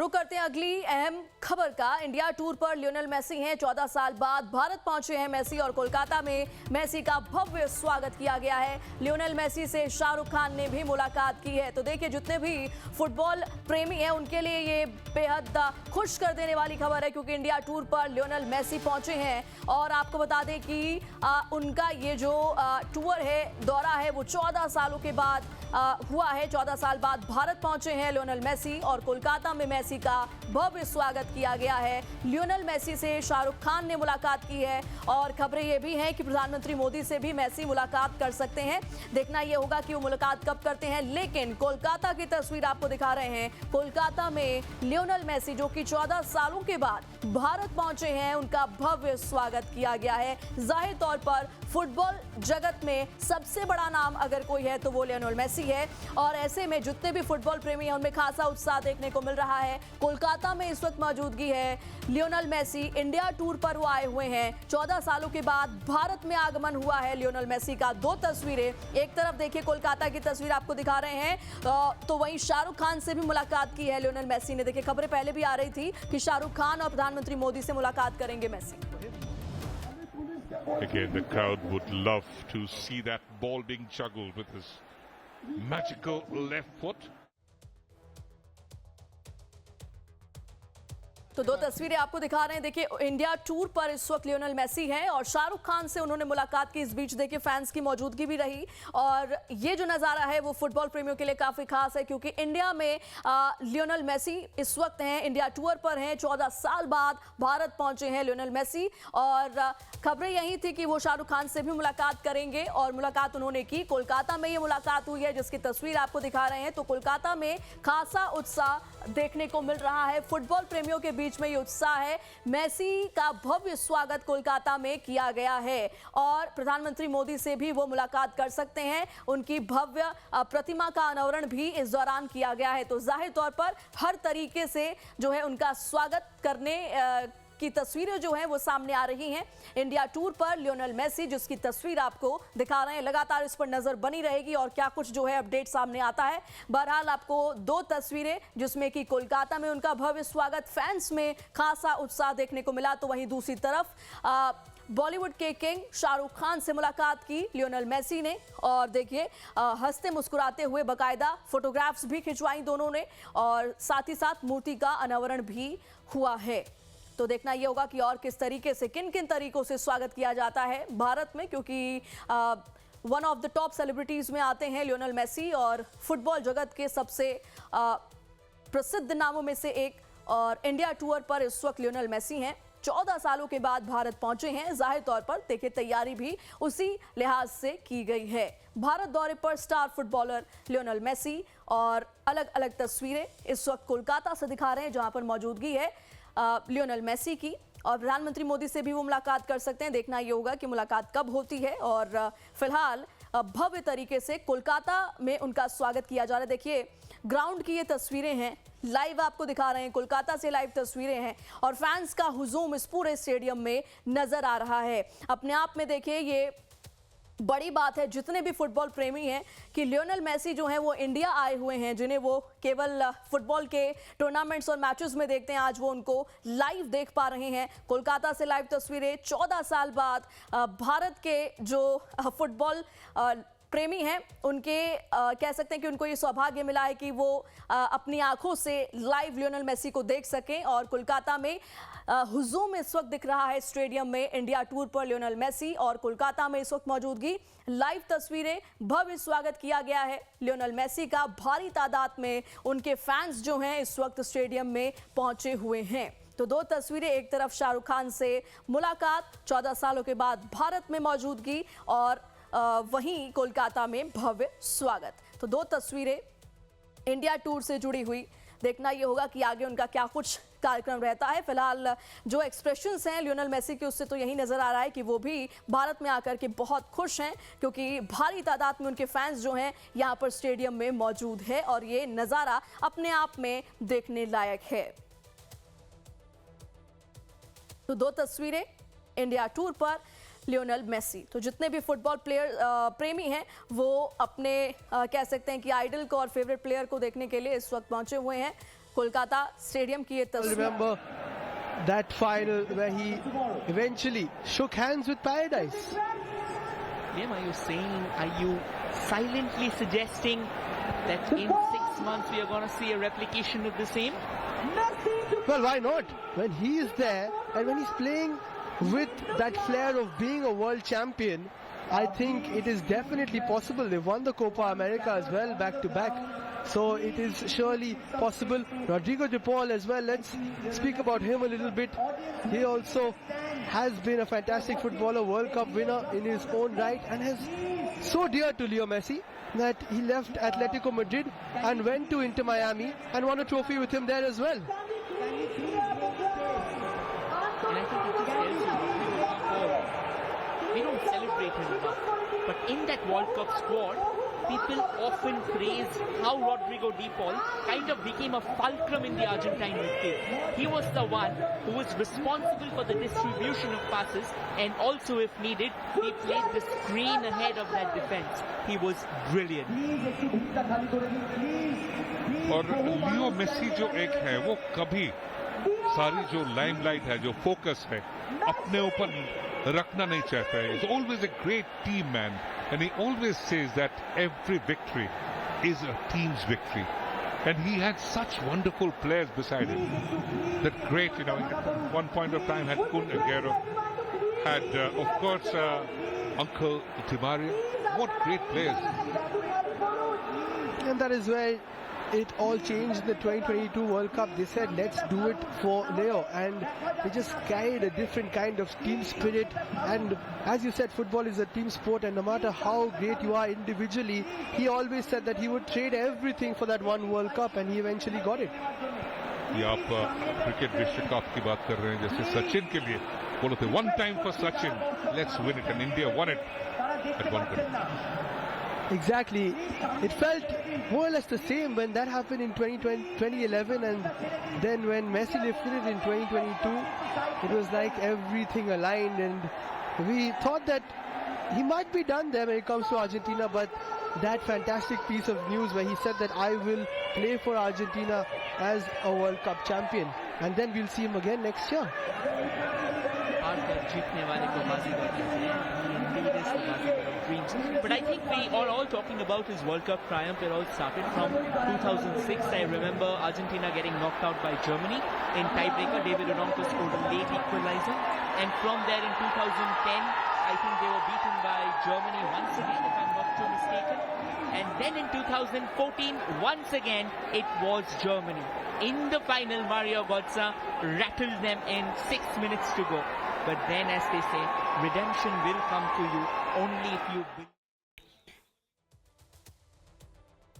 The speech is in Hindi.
रुक करते हैं अगली अहम खबर का। इंडिया टूर पर लियोनेल मेसी हैं। 14 साल बाद भारत पहुंचे हैं मेसी और कोलकाता में मेसी का भव्य स्वागत किया गया है। लियोनेल मेसी से शाहरुख खान ने भी मुलाकात की है। तो देखिए, जितने भी फुटबॉल प्रेमी हैं उनके लिए ये बेहद खुश कर देने वाली खबर है, क्योंकि इंडिया टूर पर लियोनेल मेसी पहुंचे हैं। और आपको बता दें कि उनका ये जो टूर है, दौरा है, वो 14 सालों के बाद हुआ है। 14 साल बाद भारत पहुंचे हैं लियोनेल मेसी और कोलकाता में मेसी का भव्य स्वागत किया गया है। लियोनेल मेसी से शाहरुख खान ने मुलाकात की है और खबरें ये भी हैं कि प्रधानमंत्री मोदी से भी मेसी मुलाकात कर सकते हैं। देखना ये होगा कि वो मुलाकात कब करते हैं। लेकिन कोलकाता की तस्वीर आपको दिखा रहे हैं। कोलकाता में लियोनेल मेसी, जो कि 14 सालों के बाद भारत पहुंचे हैं, उनका भव्य स्वागत किया गया है। जाहिर तौर पर फुटबॉल जगत में सबसे बड़ा नाम अगर कोई है तो वो लियोनेल मेसी है। और ऐसे में जितने भी फुटबॉल प्रेमी हैं उनमें खासा उत्साह देखने को मिल रहा है। कोलकाता में इस वक्त मौजूदगी है लियोनेल मेसी। इंडिया टूर पर वो आए हुए हैं। 14 सालों के बाद भारत में आगमन हुआ है लियोनेल मेसी का। दो तस्वीरें, एक तरफ देखिए कोलकाता की तस्वीर आपको दिखा रहे हैं, तो वहीं शाहरुख खान से भी मुलाकात की है लियोनेल मेसी ने। देखिए, खबरें पहले भी आ रही थी कि शाहरुख खान और प्रधानमंत्री मोदी से मुलाकात करेंगे Messi. Again, the crowd would love to see that ball being juggled with his magical left foot. तो दो तस्वीरें आपको दिखा रहे हैं। देखिए, इंडिया टूर पर इस वक्त लियोनेल मेसी हैं और शाहरुख खान से उन्होंने मुलाकात की। इस बीच देखिए फैंस की मौजूदगी भी रही और ये जो नज़ारा है वो फुटबॉल प्रेमियों के लिए काफ़ी खास है, क्योंकि इंडिया में लियोनेल मेसी इस वक्त हैं, इंडिया टूर पर हैं। 14 साल बाद भारत पहुंचे हैं लियोनेल मेसी और खबरें यही थी कि वो शाहरुख खान से भी मुलाकात करेंगे और मुलाकात उन्होंने की। कोलकाता में ये मुलाकात हुई है, जिसकी तस्वीर आपको दिखा रहे हैं। तो कोलकाता में खासा उत्साह देखने को मिल रहा है। फुटबॉल प्रेमियों के बीच में ये उत्साह है। मेसी का भव्य स्वागत कोलकाता में किया गया है और प्रधानमंत्री मोदी से भी वो मुलाकात कर सकते हैं। उनकी भव्य प्रतिमा का अनावरण भी इस दौरान किया गया है। तो जाहिर तौर पर हर तरीके से जो है उनका स्वागत करने की तस्वीरें जो हैं वो सामने आ रही हैं। इंडिया टूर पर लियोनेल मेसी, जिसकी तस्वीर आपको दिखा रहे हैं, लगातार इस पर नजर बनी रहेगी और क्या कुछ जो है अपडेट सामने आता है। बहरहाल आपको दो तस्वीरें, जिसमें कि कोलकाता में उनका भव्य स्वागत, फैंस में खासा उत्साह देखने को मिला, तो वहीं दूसरी तरफ बॉलीवुड के किंग शाहरुख खान से मुलाकात की लियोनेल मेसी ने और देखिए हंसते मुस्कुराते हुए बाकायदा फोटोग्राफ्स भी खिंचवाई दोनों ने और साथ ही साथ मूर्ति का अनावरण भी हुआ है। तो देखना ये होगा कि और किस तरीके से, किन किन तरीकों से स्वागत किया जाता है भारत में, क्योंकि one of the top celebrities में आते हैं लियोनेल मेसी और फुटबॉल जगत के सबसे प्रसिद्ध नामों में से एक। और इंडिया टूर पर इस वक्त लियोनेल मेसी हैं। 14 सालों के बाद भारत पहुंचे हैं। जाहिर तौर पर देखिए तैयारी भी उसी लिहाज से की गई है। भारत दौरे पर स्टार फुटबॉलर लियोनेल मेसी और अलग अलग तस्वीरें इस वक्त कोलकाता से दिखा रहे हैं, जहां पर मौजूदगी है लियोनेल मेसी की और प्रधानमंत्री मोदी से भी वो मुलाकात कर सकते हैं। देखना ये होगा कि मुलाकात कब होती है और फिलहाल भव्य तरीके से कोलकाता में उनका स्वागत किया जा रहा है। देखिए ग्राउंड की ये तस्वीरें हैं, लाइव आपको दिखा रहे हैं, कोलकाता से लाइव तस्वीरें हैं और फैंस का हुजूम इस पूरे स्टेडियम में नजर आ रहा है। अपने आप में देखिए ये बड़ी बात है, जितने भी फुटबॉल प्रेमी हैं, कि लियोनेल मेसी जो हैं वो इंडिया आए हुए हैं, जिन्हें वो केवल फुटबॉल के टूर्नामेंट्स और मैचेस में देखते हैं, आज वो उनको लाइव देख पा रहे हैं। कोलकाता से लाइव तस्वीरें 14 साल बाद भारत के जो फुटबॉल प्रेमी हैं उनके कह सकते हैं कि उनको ये सौभाग्य मिला है कि वो अपनी आंखों से लाइव लियोनेल मेसी को देख सकें। और कोलकाता में हुजूम इस वक्त दिख रहा है स्टेडियम में इंडिया टूर पर लियोनेल मेसी और कोलकाता में इस वक्त मौजूदगी, लाइव तस्वीरें, भव्य स्वागत किया गया है लियोनेल मेसी का। भारी तादाद में उनके फैंस जो हैं इस वक्त स्टेडियम में पहुंचे हुए हैं। तो दो तस्वीरें, एक तरफ शाहरुख खान से मुलाकात, 14 सालों के बाद भारत में मौजूदगी और वहीं कोलकाता में भव्य स्वागत। तो दो तस्वीरें इंडिया टूर से जुड़ी हुई। देखना ये होगा कि आगे उनका क्या कुछ कार्यक्रम रहता है। फिलहाल जो एक्सप्रेशंस हैं लियोनेल मेसी के, उससे तो यही नजर आ रहा है कि वो भी भारत में आकर के बहुत खुश हैं, क्योंकि भारी तादाद में उनके फैंस जो हैं यहाँ पर स्टेडियम में मौजूद है और ये नज़ारा अपने आप में देखने लायक है। तो दो तस्वीरें इंडिया टूर पर लियोनेल मेसी। तो जितने भी फुटबॉल प्लेयर प्रेमी हैं वो अपने कह सकते हैं कि आइडल को और फेवरेट प्लेयर को देखने के लिए इस वक्त पहुंचे हुए हैं कोलकाता स्टेडियम की ये तस्वीर। Remember that final where he eventually shook hands with Paradise. Liam, are you silently suggesting that in 6 months we are going to see a replication of the same? Well, why not? When he is there and when he's playing with that flair of being a world champion, I think it is definitely possible. They've won the Copa America as well, back to back. So it is surely possible. Rodrigo de Paul as well, let's speak about him a little bit. He also has been a fantastic footballer, World Cup winner in his own right, and is so dear to Leo Messi that he left Atletico Madrid and went to Inter Miami and won a trophy with him there as well. And I think it just tells you we don't celebrate him enough. But in that World Cup squad, people often praise how Rodrigo de Paul kind of became a fulcrum in the Argentine midfield. He was the one who was responsible for the distribution of passes, and also, if needed, he played the screen ahead of that defense. He was brilliant. और लियो मेसी जो एक है वो कभी सारी जो लाइमलाइट है, जो फोकस है, अपने ऊपर रखना नहीं चाहता है. He's always a great team man, and he always says that every victory is a team's victory. And he had such wonderful players beside him. That great, at one point of time had Kun Aguero, had of course Uncle Di Maria. What great players! And that is where it all changed in the 2022 World Cup. They said, let's do it for Leo, and they just carried a different kind of team spirit. And as you said, football is a team sport, and no matter how great you are individually, he always said that he would trade everything for that one World Cup, and he eventually got it. ये आप क्रिकेट विश्व कप की बात कर रहे हैं, जैसे सचिन के लिए बोले थे one time for Sachin, let's win it, and India won it at one time. Exactly. It felt more or less the same when that happened in 2011, and then when Messi lifted it in 2022, it was like everything aligned, and we thought that he might be done there when it comes to Argentina, but that fantastic piece of news where he said that I will play for Argentina as a World Cup champion, and then we'll see him again next year. But I think we are all talking about his World Cup triumph. It all started from 2006. I remember Argentina getting knocked out by Germany in tiebreaker. David Ononkwo scored a late equalizer. And from there in 2010, I think they were beaten by Germany once again, if I'm not too mistaken. And then in 2014, once again, it was Germany. In the final, Mario Götze rattled them in 6 minutes to go. But then, as they say, redemption will come to you only if you believe.